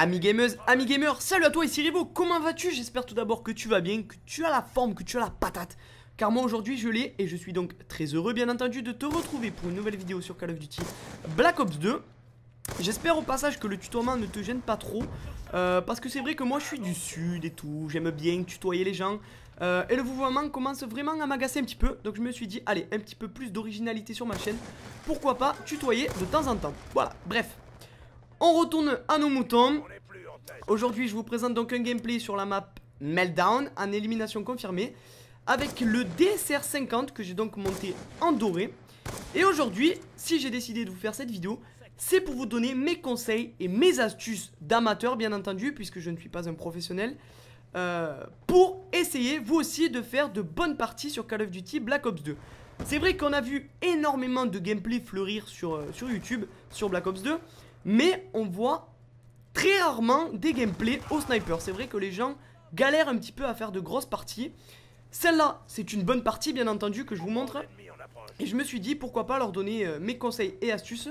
Amis gamers, amis gamers, salut à toi, ici Rivo, comment vas-tu? J'espère tout d'abord que tu vas bien, que tu as la forme, que tu as la patate. Car moi aujourd'hui je l'ai et je suis donc très heureux bien entendu de te retrouver pour une nouvelle vidéo sur Call of Duty Black Ops 2. J'espère au passage que le tutoiement ne te gêne pas trop, parce que c'est vrai que moi je suis du sud et tout, j'aime bien tutoyer les gens. Et le vouvoiement commence vraiment à m'agacer un petit peu, donc je me suis dit allez, un petit peu plus d'originalité sur ma chaîne, pourquoi pas tutoyer de temps en temps. Voilà, bref. On retourne à nos moutons. Aujourd'hui je vous présente donc un gameplay sur la map Meltdown en élimination confirmée avec le DSR 50 que j'ai donc monté en doré. Et aujourd'hui, si j'ai décidé de vous faire cette vidéo, c'est pour vous donner mes conseils et mes astuces d'amateur bien entendu, puisque je ne suis pas un professionnel, pour essayer vous aussi de faire de bonnes parties sur Call of Duty Black Ops 2. C'est vrai qu'on a vu énormément de gameplay fleurir sur YouTube sur Black Ops 2, mais on voit très rarement des gameplays au sniper. C'est vrai que les gens galèrent un petit peu à faire de grosses parties. Celle-là, c'est une bonne partie bien entendu que je vous montre. Et je me suis dit pourquoi pas leur donner mes conseils et astuces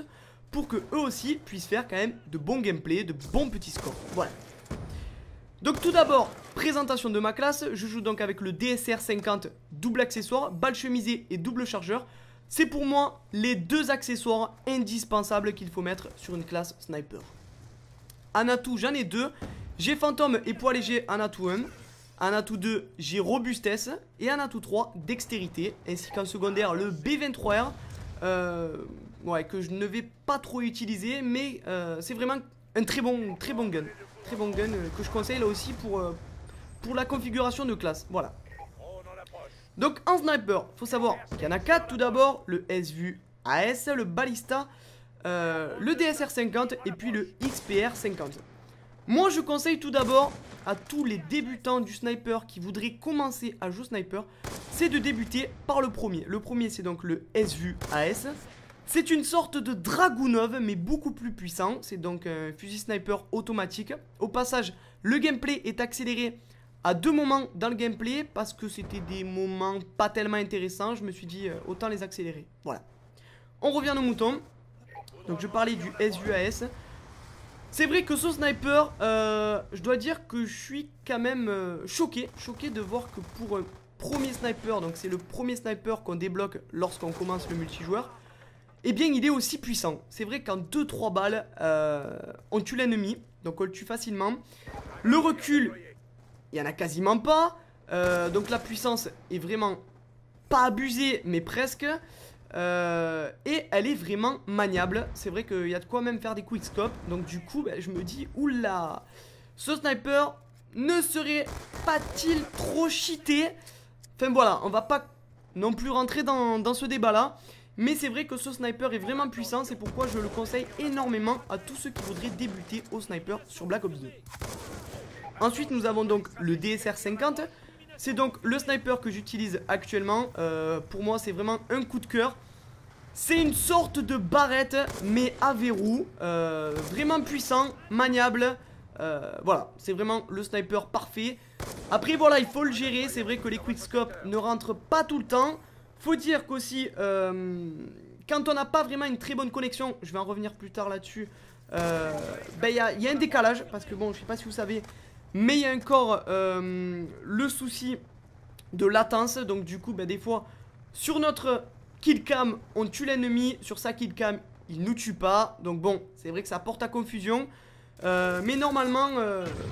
pour que eux aussi puissent faire quand même de bons gameplays, de bons petits scores. Voilà. Donc tout d'abord, présentation de ma classe. Je joue donc avec le DSR 50 double accessoire, balle chemisée et double chargeur. C'est pour moi les deux accessoires indispensables qu'il faut mettre sur une classe sniper. En atout, j'en ai deux. J'ai fantôme et poids léger en atout 1. En atout 2, j'ai robustesse. Et en atout 3, dextérité. Ainsi qu'en secondaire, le B23R. Ouais, que je ne vais pas trop utiliser. Mais c'est vraiment un très bon gun. Très bon gun que je conseille là aussi pour la configuration de classe. Voilà. Donc en sniper, faut savoir qu'il y en a 4 tout d'abord. Le SVU AS, le Ballista, le DSR 50 et puis le XPR 50. Moi je conseille tout d'abord à tous les débutants du sniper qui voudraient commencer à jouer sniper, c'est de débuter par le premier. Le premier c'est donc le SVU AS. C'est une sorte de Dragunov mais beaucoup plus puissant. C'est donc un fusil sniper automatique. Au passage, le gameplay est accéléré à deux moments dans le gameplay parce que c'était des moments pas tellement intéressants. Je me suis dit autant les accélérer. Voilà. On revient aux moutons. Donc je parlais du SVU-AS. C'est vrai que ce sniper, je dois dire que je suis quand même choqué de voir que pour un premier sniper, donc c'est le premier sniper qu'on débloque lorsqu'on commence le multijoueur, eh bien il est aussi puissant. C'est vrai qu'en 2-3 balles, on tue l'ennemi, donc on le tue facilement. Le recul, il n'y en a quasiment pas, donc la puissance est vraiment pas abusée, mais presque. Et elle est vraiment maniable. C'est vrai qu'il y a de quoi même faire des quickscopes. Donc du coup je me dis oula, ce sniper ne serait pas-il trop cheaté? Enfin voilà, on va pas non plus rentrer dans ce débat là. Mais c'est vrai que ce sniper est vraiment puissant. C'est pourquoi je le conseille énormément à tous ceux qui voudraient débuter au sniper sur Black Ops 2. Ensuite nous avons donc le DSR 50. C'est donc le sniper que j'utilise actuellement. Pour moi c'est vraiment un coup de cœur. C'est une sorte de barrette mais à verrou, vraiment puissant, maniable. Voilà, c'est vraiment le sniper parfait. Après voilà, il faut le gérer. C'est vrai que les quickscopes ne rentrent pas tout le temps. Faut dire qu'aussi quand on n'a pas vraiment une très bonne connexion, je vais en revenir plus tard là-dessus, il y a un décalage. Parce que bon, je sais pas si vous savez, mais il y a encore le souci de latence. Donc du coup des fois sur notre killcam on tue l'ennemi, sur sa killcam il nous tue pas. Donc bon, c'est vrai que ça porte à confusion, mais normalement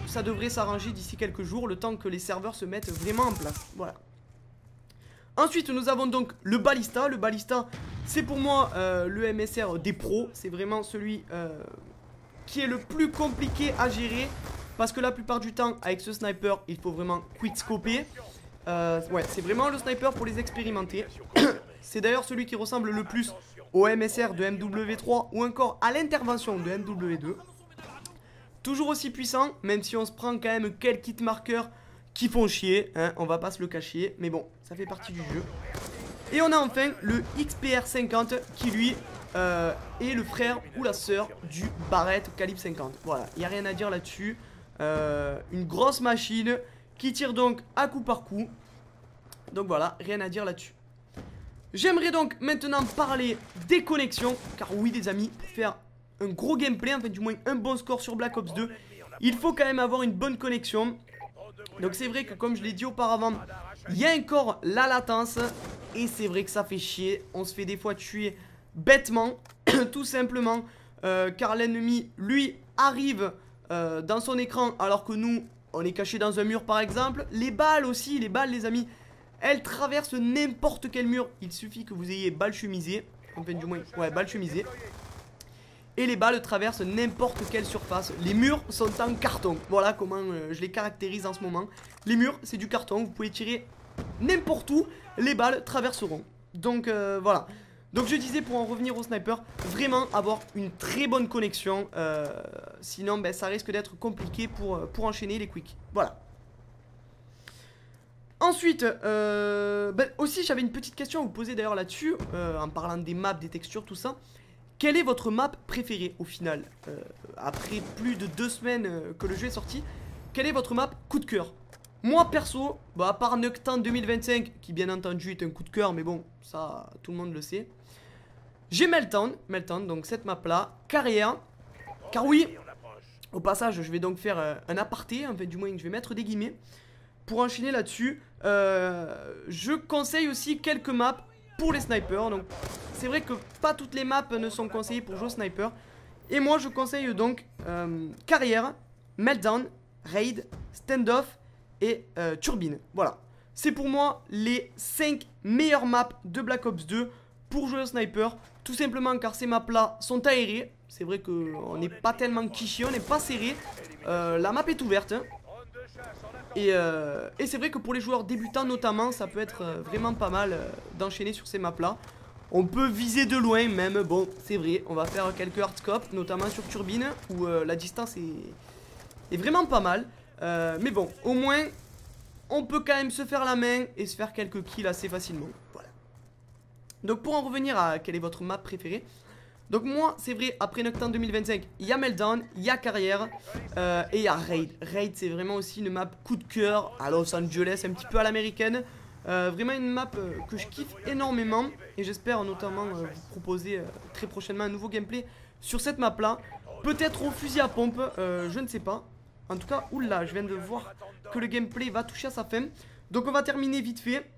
ça devrait s'arranger d'ici quelques jours, le temps que les serveurs se mettent vraiment en place. Voilà. Ensuite nous avons donc le Ballista. Le Ballista c'est pour moi le MSR des pros. C'est vraiment celui qui est le plus compliqué à gérer, parce que la plupart du temps avec ce sniper il faut vraiment quickscoper. Ouais, c'est vraiment le sniper pour les expérimenter. C'est d'ailleurs celui qui ressemble le plus au MSR de MW3 ou encore à l'intervention de MW2. Toujours aussi puissant, même si on se prend quand même quelques hit marqueurs qui font chier, hein, on va pas se le cacher, mais bon, ça fait partie du jeu. Et on a enfin le XPR 50 qui lui est le frère ou la sœur du Barrett calibre 50. Voilà, il n'y a rien à dire là-dessus. Une grosse machine qui tire donc à coup par coup. Donc voilà, rien à dire là-dessus. J'aimerais donc maintenant parler des connexions, car oui les amis, pour faire un gros gameplay, enfin du moins un bon score sur Black Ops 2, il faut quand même avoir une bonne connexion. Donc c'est vrai que comme je l'ai dit auparavant, il y a encore la latence. Et c'est vrai que ça fait chier. On se fait des fois tuer bêtement. Tout simplement car l'ennemi, lui, arrive dans son écran alors que nous, on est caché dans un mur par exemple. Les balles aussi, les balles les amis, elles traversent n'importe quel mur. Il suffit que vous ayez balle chemisée. Enfin du moins, ouais, balle chemisée. Et les balles traversent n'importe quelle surface. Les murs sont en carton. Voilà comment je les caractérise en ce moment. Les murs, c'est du carton. Vous pouvez tirer n'importe où. Les balles traverseront. Donc voilà. Donc je disais, pour en revenir au sniper, vraiment avoir une très bonne connexion. Sinon, ben, ça risque d'être compliqué pour enchaîner les quicks. Voilà. Ensuite, ben, aussi j'avais une petite question à vous poser d'ailleurs là-dessus. En parlant des maps, des textures, tout ça. Quelle est votre map préférée au final? Après plus de 2 semaines que le jeu est sorti, quelle est votre map coup de cœur? Moi perso, bah, à part Nocturne 2025, qui bien entendu est un coup de cœur, mais bon, ça tout le monde le sait. J'ai Meltdown, donc cette map là, carrière. Car oui, au passage je vais donc faire un aparté, en fait du moins je vais mettre des guillemets. Pour enchaîner là-dessus, je conseille aussi quelques maps pour les snipers. Donc c'est vrai que pas toutes les maps ne sont conseillées pour jouer au sniper. Et moi je conseille donc carrière, Meltdown, raid, standoff et turbine. Voilà, c'est pour moi les 5 meilleures maps de Black Ops 2 pour jouer au sniper. Tout simplement car ces maps là sont aérées. C'est vrai qu'on n'est pas tellement quiché, on n'est pas serré. La map est ouverte hein. Et c'est vrai que pour les joueurs débutants notamment, ça peut être vraiment pas mal d'enchaîner sur ces maps là. On peut viser de loin même, bon c'est vrai, on va faire quelques hardscopes, notamment sur turbine, où la distance est vraiment pas mal. Mais bon, au moins, on peut quand même se faire la main et se faire quelques kills assez facilement. Voilà. Donc pour en revenir à quelle est votre map préférée. Donc moi, c'est vrai, après Nocturne 2025, il y a Meltdown, il y a Carrière et il y a Raid. Raid, c'est vraiment aussi une map coup de cœur à Los Angeles, un petit peu à l'américaine. Vraiment une map que je kiffe énormément. Et j'espère notamment vous proposer très prochainement un nouveau gameplay sur cette map là. Peut-être au fusil à pompe, je ne sais pas. En tout cas, oula, je viens de voir que le gameplay va toucher à sa fin. Donc on va terminer vite fait.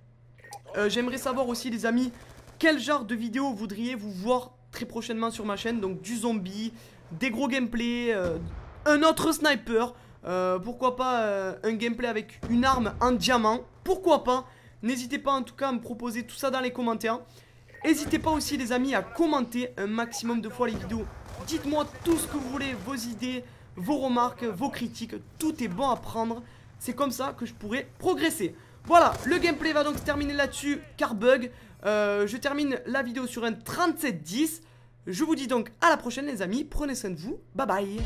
J'aimerais savoir aussi les amis, quel genre de vidéo voudriez-vous voir très prochainement sur ma chaîne? Donc du zombie, des gros gameplays, un autre sniper, pourquoi pas un gameplay avec une arme en diamant, pourquoi pas. N'hésitez pas en tout cas à me proposer tout ça dans les commentaires. N'hésitez pas aussi les amis à commenter un maximum de fois les vidéos. Dites-moi tout ce que vous voulez, vos idées, vos remarques, vos critiques, tout est bon à prendre. C'est comme ça que je pourrai progresser. Voilà, le gameplay va donc se terminer là-dessus, car bug. Je termine la vidéo sur un 37-10. Je vous dis donc à la prochaine les amis, prenez soin de vous, bye bye.